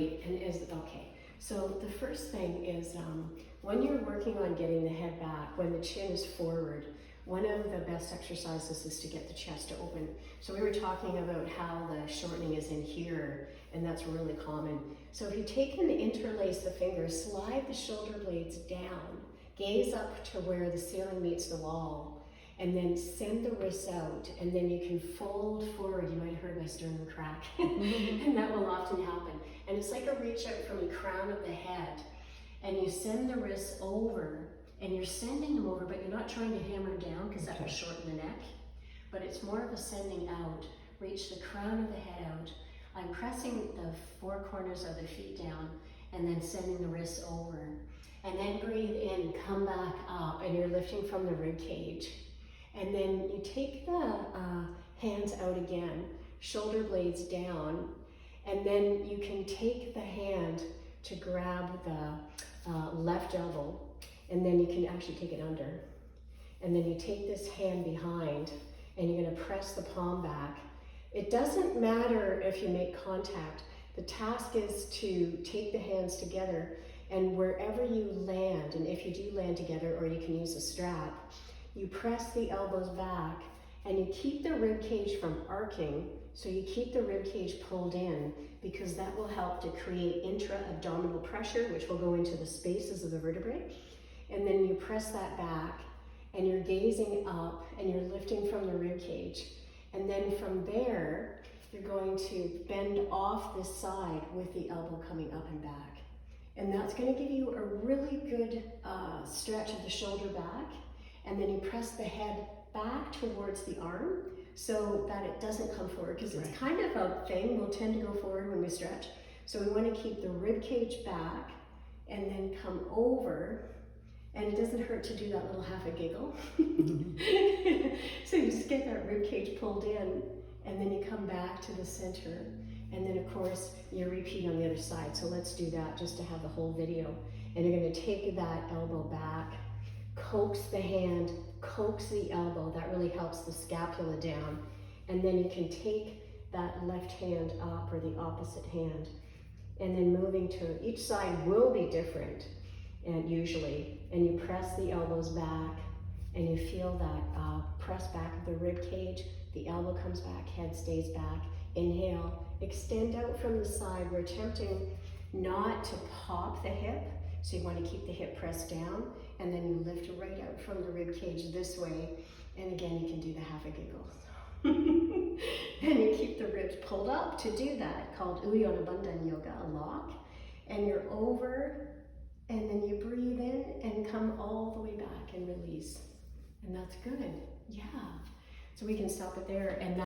And okay, so the first thing is when you're working on getting the head back, when the chin is forward, one of the best exercises is to get the chest to open. So we were talking about how the shortening is in here, and that's really common. So if you take and interlace the fingers, slide the shoulder blades down, gaze up to where the ceiling meets the wall, and then send the wrists out, and then you can fold forward. You might have heard my sternum crack, and that will often happen. And it's like a reach out from the crown of the head, and you send the wrists over, and you're sending them over, but you're not trying to hammer down because that will shorten the neck, but it's more of a sending out. Reach the crown of the head out. I'm pressing the four corners of the feet down, and then sending the wrists over. And then breathe in, come back up, and you're lifting from the rib cage. And then you take the hands out again, shoulder blades down, and then you can take the hand to grab the left elbow, and then you can actually take it under. And then you take this hand behind, and you're gonna press the palm back. It doesn't matter if you make contact. The task is to take the hands together, and wherever you land, and if you do land together, or you can use a strap, you press the elbows back, and you keep the rib cage from arcing, so you keep the rib cage pulled in, because that will help to create intra-abdominal pressure, which will go into the spaces of the vertebrae. And then you press that back, and you're gazing up, and you're lifting from the rib cage. And then from there, you're going to bend off this side with the elbow coming up and back. And that's going to give you a really good stretch of the shoulder back. And then you press the head back towards the arm so that it doesn't come forward, because it's kind of a thing. We'll tend to go forward when we stretch. So we want to keep the rib cage back and then come over. And it doesn't hurt to do that little half a giggle. So you just get that rib cage pulled in, and then you come back to the center. And then of course you repeat on the other side. So let's do that just to have the whole video. And you're going to take that elbow back, coax the hand, coax the elbow. That really helps the scapula down. And then you can take that left hand up, or the opposite hand. And then moving to each side will be different, and usually. And you press the elbows back, and you feel that press back of the rib cage. The elbow comes back, head stays back. Inhale, extend out from the side. We're attempting not to pop the hip, so you want to keep the hip pressed down, and then you lift right out from the rib cage this way. And again, you can do the half a giggle. And you keep the ribs pulled up to do that, called Uddiyana Bandhan Yoga, a lock. And you're over, and then you breathe in and come all the way back and release. And that's good, yeah. So we can stop it there. And